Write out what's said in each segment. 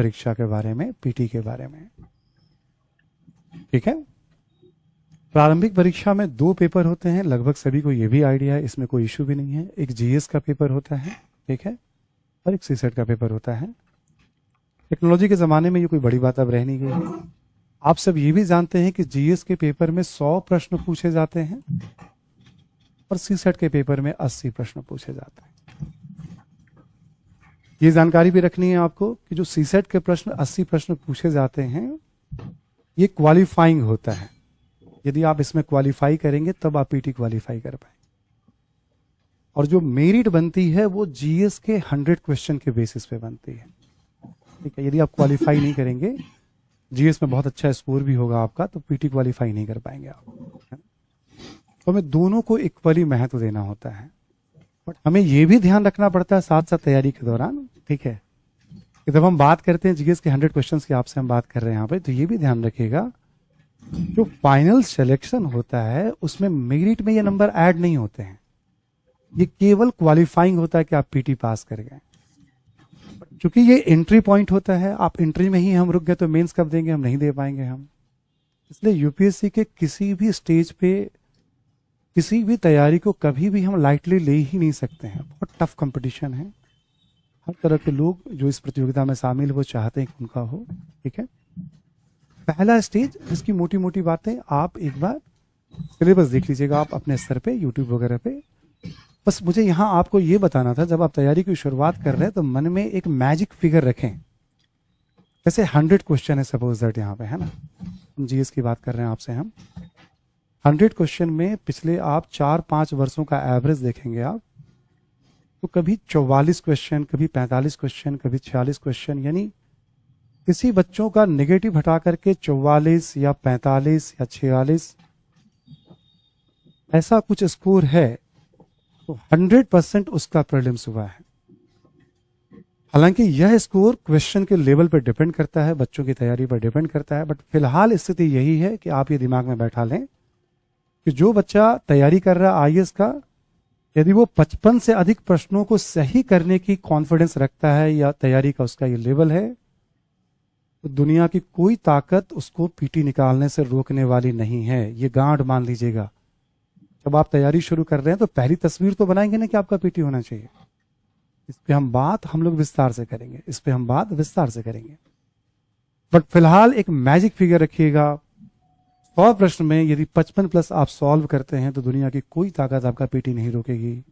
परीक्षा के बारे में, पीटी के बारे में। ठीक है, प्रारंभिक परीक्षा में 2 पेपर होते हैं, लगभग सभी को ये भी आइडिया है, इसमें कोई इशू भी नहीं है। एक जीएस का पेपर होता है, ठीक है, और एक सीसेट का पेपर होता है। टेक्नोलॉजी के ज़माने में ये कोई बड़ी बात अब रह नहीं गई है। आप सब ये भी जानते हैं कि जीएस के पेपर में 100 प्रश्न पूछे जाते हैं और सीसेट के पेपर में 80 प्रश्न पूछे जाते हैं। ये जानकारी भी रखनी है आपको कि जो सीसेट के प्रश्न 80 प्रश्न पूछे जाते हैं, ये क्वालिफाइंग होता है। यदि आप इसमें क्वालिफाई करेंगे तब आप पीटी क्वालिफाई कर पाएंगे। और जो मेरिट बनती है वो जीएस के 100 क्वेश्चन के बेसिस पे बनती है। ठीक है, यदि आप क्वालिफाई नहीं करेंगे, जीएस में बहुत अच्छा स्कोर भी होगा आपका, तो पीटी क्वालिफाई नहीं कर पाएंगे आप। तो हमें दोनों को इक्वली महत्व देना होता है। बट हमें यह भी ध्यान रखना पड़ता है साथ साथ तैयारी के दौरान, ठीक है, कि जब हम बात करते हैं जीएस के 100 क्वेश्चंस की, आपसे हम बात कर रहे हैं यहाँ पे, तो ये भी ध्यान रखिएगा जो फाइनल सिलेक्शन होता है उसमें मेरिट में ये नंबर ऐड नहीं होते हैं। ये केवल क्वालिफाइंग होता है कि आप पीटी पास कर गए। क्योंकि ये एंट्री पॉइंट होता है, आप एंट्री में ही हम रुक गए तो मेंस कब देंगे, हम नहीं दे पाएंगे हम। इसलिए यूपीएससी के किसी भी स्टेज पे किसी भी तैयारी को कभी भी हम लाइटली ले ही नहीं सकते हैं। बहुत टफ कंपटीशन है। हर तरह के लोग जो इस प्रतियोगिता में शामिल वो चाहते हैं कि उनका हो। ठीक है, पहला स्टेज जिसकी मोटी मोटी बातें आप एक बार सिलेबस देख लीजिएगा आप अपने स्तर पे, यूट्यूब वगैरह पे। बस मुझे यहाँ आपको ये बताना था, जब आप तैयारी की शुरुआत कर रहे हैं तो मन में एक मैजिक फिगर रखें। जैसे 100 क्वेश्चन है सपोज दैट, यहाँ पे है ना, हम जीएस की बात कर रहे हैं आपसे। हम 100 क्वेश्चन में पिछले आप 4-5 वर्षों का एवरेज देखेंगे आप, तो कभी 44 क्वेश्चन, कभी 45 क्वेश्चन, कभी 46 क्वेश्चन, यानी किसी बच्चों का नेगेटिव हटा करके 44 या 45 या 46 ऐसा कुछ स्कोर है, तो 100% उसका प्रीलिम्स हुआ है। हालांकि यह स्कोर क्वेश्चन के लेवल पर डिपेंड करता है, बच्चों की तैयारी पर डिपेंड करता है, बट फिलहाल स्थिति यही है कि आप ये दिमाग में बैठा लें कि जो बच्चा तैयारी कर रहा है आईएएस का, यदि वो 55 से अधिक प्रश्नों को सही करने की कॉन्फिडेंस रखता है या तैयारी का उसका ये लेवल है, तो दुनिया की कोई ताकत उसको पीटी निकालने से रोकने वाली नहीं है। ये गांठ मान लीजिएगा। जब आप तैयारी शुरू कर रहे हैं तो पहली तस्वीर तो बनाएंगे ना कि आपका पीटी होना चाहिए। इस पे हम लोग विस्तार से करेंगे, इस पे हम बात विस्तार से करेंगे। बट फिलहाल एक मैजिक फिगर रखिएगा, 100 प्रश्न में यदि 55+ आप सॉल्व करते हैं तो दुनिया की कोई ताकत आपका पीटी नहीं रोकेगी।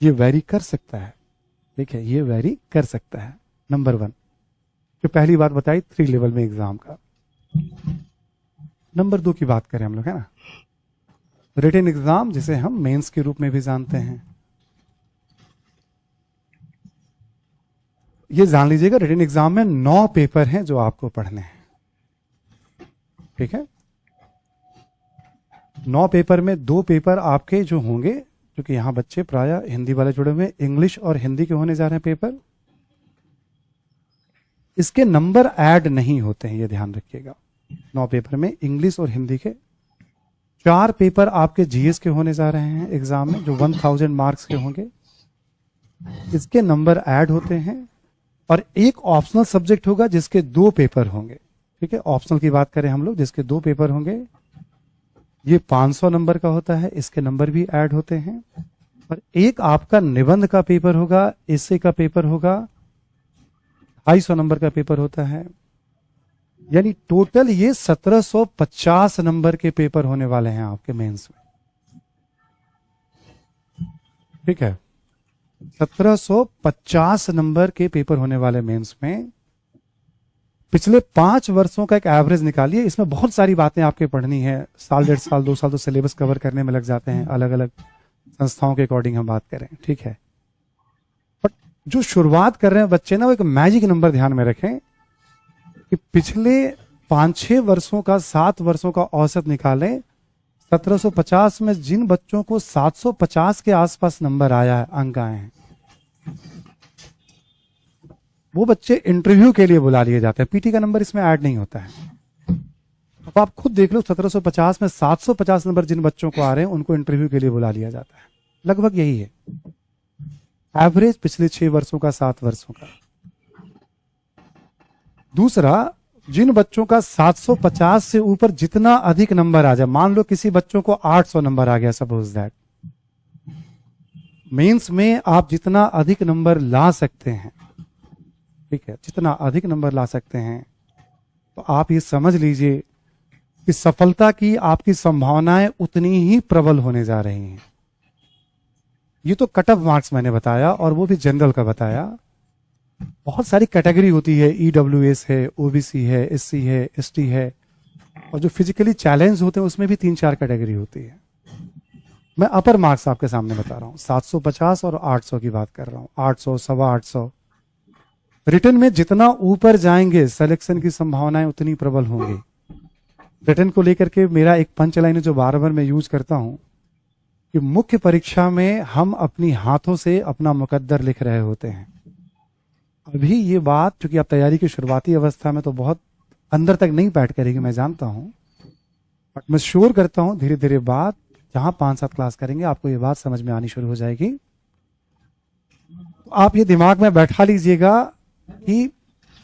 ये वेरी कर सकता है, ठीक है, ये वेरी कर सकता है। नंबर 1 जो पहली बात बताई 3 लेवल में एग्जाम का। नंबर 2 की बात करें हम लोग, है ना, रिटन एग्जाम, जिसे हम मेंस के रूप में भी जानते हैं। ये जान लीजिएगा रिटन एग्जाम में 9 पेपर हैं जो आपको पढ़ने हैं। ठीक है, 9 पेपर में 2 पेपर आपके जो होंगे, क्योंकि यहां बच्चे प्राय हिंदी वाले जुड़े हुए, इंग्लिश और हिंदी के होने जा रहे हैं पेपर। इसके नंबर ऐड नहीं होते हैं, ये ध्यान रखिएगा। 9 पेपर में इंग्लिश और हिंदी के 4 पेपर आपके जीएस के होने जा रहे हैं एग्जाम में, जो 1000 मार्क्स के होंगे। इसके नंबर ऐड होते हैं। और एक ऑप्शनल सब्जेक्ट होगा जिसके 2 पेपर होंगे। ठीक है, ऑप्शनल की बात करें हम लोग, जिसके 2 पेपर होंगे, ये 500 नंबर का होता है, इसके नंबर भी ऐड होते हैं। और एक आपका निबंध का पेपर होगा, एसे का पेपर होगा, 250 नंबर का पेपर होता है। यानी टोटल ये 1750 नंबर के पेपर होने वाले हैं आपके मेंस में। ठीक है, 1750 नंबर के पेपर होने वाले मेंस में। पिछले 5 वर्षों का एक एवरेज निकालिए। इसमें बहुत सारी बातें आपके पढ़नी है, साल 1.5 साल 2 साल तो सिलेबस कवर करने में लग जाते हैं, अलग अलग संस्थाओं के अकॉर्डिंग हम बात करें। ठीक है, बट जो शुरुआत कर रहे हैं बच्चे ना, वो एक मैजिक नंबर ध्यान में रखें कि पिछले 5-6 वर्षों का, 7 वर्षों का औसत निकालें। 1750 में जिन बच्चों को 750 के आसपास नंबर आया है, अंक आए हैं, वो बच्चे इंटरव्यू के लिए बुला लिए जाते हैं। पीटी का नंबर इसमें ऐड नहीं होता है। अब आप खुद देख लो, 1750 में 750 नंबर जिन बच्चों को आ रहे हैं उनको इंटरव्यू के लिए बुला लिया जाता है। लगभग यही है एवरेज पिछले 6 वर्षों का, 7 वर्षों का। दूसरा, जिन बच्चों का 750 से ऊपर जितना अधिक नंबर आ जाए, मान लो किसी बच्चों को 800 नंबर आ गया, सपोज दैट, मेंस में आप जितना अधिक नंबर ला सकते हैं, ठीक है, जितना अधिक नंबर ला सकते हैं, तो आप ये समझ लीजिए कि सफलता की आपकी संभावनाएं उतनी ही प्रबल होने जा रही हैं। ये तो कट ऑफ मार्क्स मैंने बताया, और वो भी जनरल का बताया। बहुत सारी कैटेगरी होती है, ईडब्ल्यूएस है, ओबीसी है, एससी है, एसटी है, और जो फिजिकली चैलेंज होते हैं उसमें भी 3-4 कैटेगरी होती है। मैं अपर मार्क्स आपके सामने बता रहा हूं, 750 और 800 की बात कर रहा हूं, 800, 825। रिटर्न में जितना ऊपर जाएंगे सिलेक्शन की संभावनाएं उतनी प्रबल होंगी। रिटर्न को लेकर के मेरा एक पंच लाइन है जो बार बार मैं यूज करता हूं कि मुख्य परीक्षा में हम अपनी हाथों से अपना मुकद्दर लिख रहे होते हैं। अभी ये बात, चूंकि आप तैयारी की शुरुआती अवस्था में, तो बहुत अंदर तक नहीं बैठ करेगी, मैं जानता हूं, बट मैं श्योर करता हूं धीरे धीरे बात, जहां 5-7 क्लास करेंगे आपको ये बात समझ में आनी शुरू हो जाएगी। तो आप ये दिमाग में बैठा लीजिएगा कि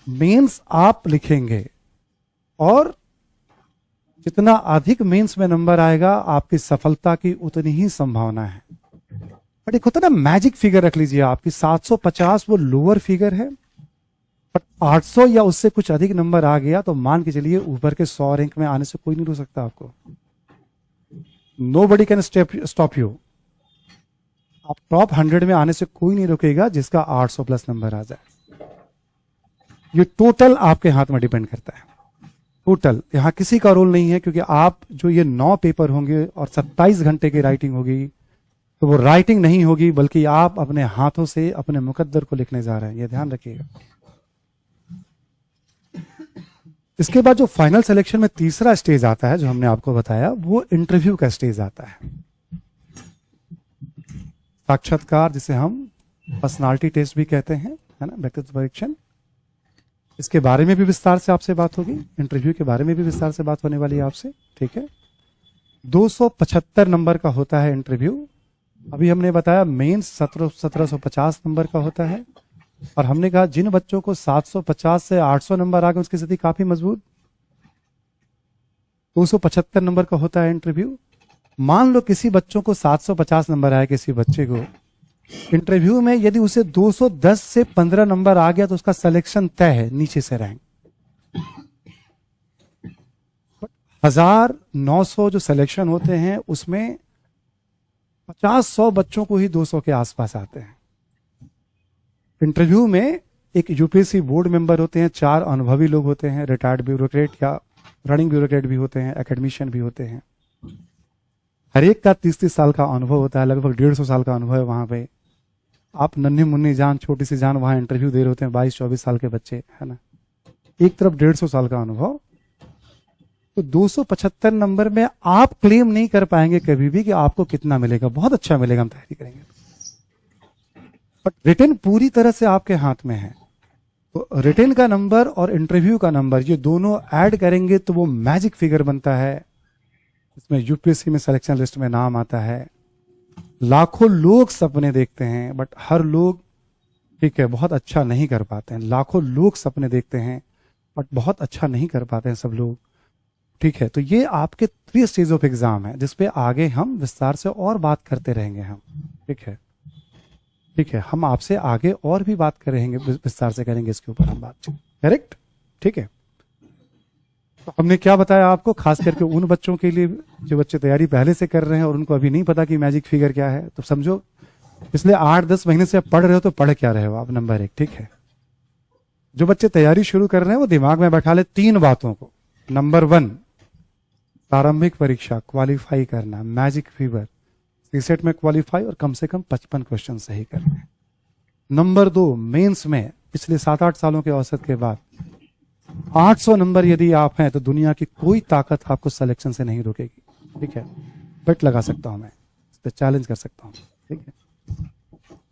मेंस आप लिखेंगे, और जितना अधिक मेंस में नंबर आएगा आपकी सफलता की उतनी ही संभावना है। बट एक होता है ना मैजिक फिगर, रख लीजिए आपकी 750 वो लोअर फिगर है, बट 800 या उससे कुछ अधिक नंबर आ गया तो मान के चलिए ऊपर के 100 रैंक में आने से कोई नहीं रोक सकता आपको। Nobody can stop you. आप टॉप 100 में आने से कोई नहीं रोकेगा जिसका 800 प्लस नंबर आ जाए। ये टोटल आपके हाथ में डिपेंड करता है, टोटल। यहां किसी का रोल नहीं है, क्योंकि आप जो ये 9 पेपर होंगे और 27 घंटे की राइटिंग होगी, तो वो राइटिंग नहीं होगी, बल्कि आप अपने हाथों से अपने मुकद्दर को लिखने जा रहे हैं, ये ध्यान रखिएगा। इसके बाद जो फाइनल सिलेक्शन में तीसरा स्टेज आता है, जो हमने आपको बताया, वो इंटरव्यू का स्टेज आता है। साक्षात्कार, जिसे हम पर्सनालिटी टेस्ट भी कहते हैं, है ना, व्यक्तित्व परीक्षण। इसके बारे में भी विस्तार से आपसे बात होगी, इंटरव्यू के बारे में भी विस्तार से बात होने वाली है आपसे, ठीक है। 275 नंबर का होता है इंटरव्यू। अभी हमने बताया मेंस 1750 नंबर का होता है, और हमने कहा जिन बच्चों को 750 से 800 नंबर आ गए उसकी स्थिति काफी मजबूत। 275 नंबर का होता है इंटरव्यू। मान लो किसी बच्चों को 750 नंबर आए, किसी बच्चे को इंटरव्यू में, यदि उसे 210 से 15 नंबर आ गया तो उसका सिलेक्शन तय है, नीचे से रैंक। 1900 जो सिलेक्शन होते हैं उसमें 50-100 बच्चों को ही 200 के आसपास आते हैं। इंटरव्यू में एक यूपीएससी बोर्ड मेंबर होते हैं, 4 अनुभवी लोग होते हैं, रिटायर्ड ब्यूरोक्रेट या रनिंग ब्यूरोक्रेट भी होते हैं, एकेडमिशियन भी होते हैं। हर एक का 30-30 साल का अनुभव होता है, लगभग 150 साल का अनुभव है वहां पे। आप नन्ही मुन्नी जान, छोटी सी जान, वहां इंटरव्यू दे रहे होते हैं 22-24 साल के बच्चे, है ना। एक तरफ 150 साल का अनुभव। तो 275 नंबर में आप क्लेम नहीं कर पाएंगे कभी भी कि आपको कितना मिलेगा, बहुत अच्छा मिलेगा, हम तैयारी करेंगे, बट रिटर्न पूरी तरह से आपके हाथ में है। तो रिटर्न का नंबर और इंटरव्यू का नंबर, ये दोनों ऐड करेंगे तो वो मैजिक फिगर बनता है। इसमें यूपीएससी में सिलेक्शन लिस्ट में नाम आता है। लाखों लोग सपने देखते हैं, बट हर लोग, ठीक है, बहुत अच्छा नहीं कर पाते हैं। लाखों लोग सपने देखते हैं, बट बहुत अच्छा नहीं कर पाते हैं सब लोग, ठीक है। तो ये आपके 3 स्टेज ऑफ एग्जाम है, जिसपे आगे हम विस्तार से और बात करते रहेंगे हम, ठीक है, ठीक है। हम आपसे आगे और भी बात करेंगे, विस्तार से करेंगे इसके ऊपर हम बात, करेक्ट, ठीक है। तो हमने क्या बताया आपको, खास करके उन बच्चों के लिए जो बच्चे तैयारी पहले से कर रहे हैं और उनको अभी नहीं पता कि मैजिक फिगर क्या है, तो समझो पिछले 8-10 महीने से आप पढ़ रहे हो तो पढ़ क्या रहे हो आप, नंबर 1, ठीक है। जो बच्चे तैयारी शुरू कर रहे हैं वो दिमाग में बैठा ले 3 बातों को। नंबर 1, प्रारंभिक परीक्षा क्वालिफाई करना, मैजिक फिगर, सीसेट में क्वालिफाई और कम से कम 55 क्वेश्चन सही करने। नंबर 2, मेंस में पिछले 7-8 सालों के औसत के बाद 800 नंबर यदि आप हैं तो दुनिया की कोई ताकत आपको सिलेक्शन से नहीं रोकेगी, ठीक है। बेट लगा सकता हूं मैं, इस पे चैलेंज कर सकता हूं, ठीक है।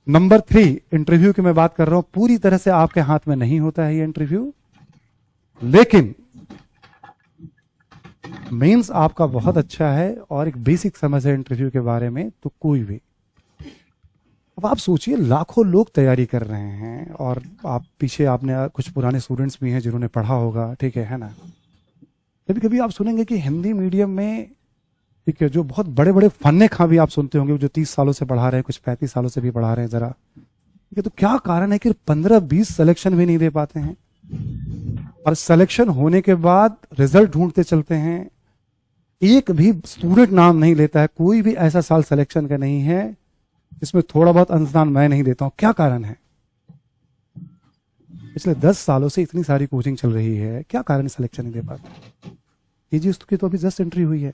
नंबर 3, इंटरव्यू की मैं बात कर रहा हूं, पूरी तरह से आपके हाथ में नहीं होता है ये इंटरव्यू, लेकिन मेंस आपका बहुत अच्छा है और एक बेसिक समझ है इंटरव्यू के बारे में, तो कोई भी अब आप सोचिए लाखों लोग तैयारी कर रहे हैं और आप पीछे आपने कुछ पुराने स्टूडेंट्स भी हैं जिन्होंने पढ़ा होगा, ठीक है ना। कभी कभी आप सुनेंगे कि हिंदी मीडियम में, ठीक है, जो बहुत बड़े बड़े फन्ने खां भी आप सुनते होंगे जो 30 सालों से पढ़ा रहे हैं, कुछ 35 सालों से भी पढ़ा रहे हैं जरा, ठीक है, तो क्या कारण है कि 15-20 सिलेक्शन भी नहीं दे पाते हैं, और सिलेक्शन होने के बाद रिजल्ट ढूंढते चलते हैं, एक भी स्टूडेंट नाम नहीं लेता है, कोई भी ऐसा साल सिलेक्शन का नहीं है जिसमें थोड़ा बहुत अंशदान मैं नहीं देता हूं। क्या कारण है? पिछले 10 सालों से इतनी सारी कोचिंग चल रही है, क्या कारण सिलेक्शन नहीं दे पाते? केजीएस की तो अभी जस्ट एंट्री हुई है,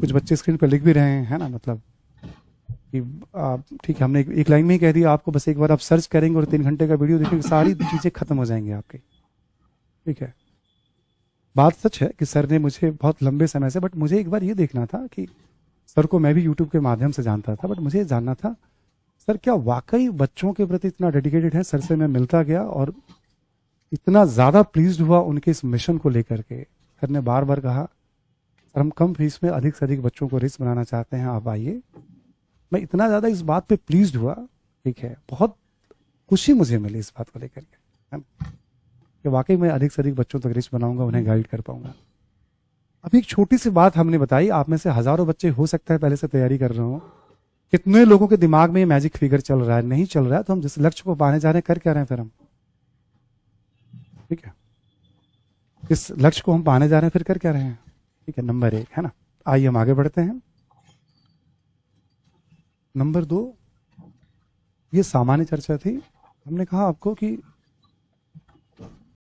कुछ बच्चे स्क्रीन पर लिख भी रहे हैं, है ना, मतलब कि ठीक है, हमने एक लाइन में ही कह दिया आपको, बस एक बार आप सर्च करेंगे और 3 घंटे का वीडियो देखेंगे, सारी चीजें खत्म हो जाएंगी आपकी, ठीक है। बात सच है कि सर ने मुझे बहुत लंबे समय से, बट मुझे एक बार ये देखना था कि सर को मैं भी यूट्यूब के माध्यम से जानता था, बट मुझे ये जानना था सर क्या वाकई बच्चों के प्रति इतना डेडिकेटेड है। सर से मैं मिलता गया और इतना ज्यादा प्लीज्ड हुआ उनके इस मिशन को लेकर के। सर ने बार बार कहा सर हम कम फीस में अधिक से अधिक बच्चों को रिच बनाना चाहते हैं, आप आइए। मैं इतना ज्यादा इस बात पे प्लीज्ड हुआ, ठीक है, बहुत खुशी मुझे मिली इस बात को लेकर के कि वाकई मैं अधिक से अधिक बच्चों तक रिच बनाऊंगा, उन्हें गाइड कर पाऊंगा। अभी एक छोटी सी बात हमने बताई, आप में से हजारों बच्चे हो सकता है पहले से तैयारी कर रहे हो, कितने लोगों के दिमाग में ये मैजिक फिगर चल रहा है, नहीं चल रहा है, तो हम जिस लक्ष्य को पाने जा रहे हैं कर क्या रहे हैं फिर हम, ठीक है, इस लक्ष्य को हम पाने जा रहे हैं फिर कर क्या रहे हैं, ठीक है, नंबर 1 है ना। आइए हम आगे बढ़ते हैं। नंबर 2, ये सामान्य चर्चा थी। हमने कहा आपको कि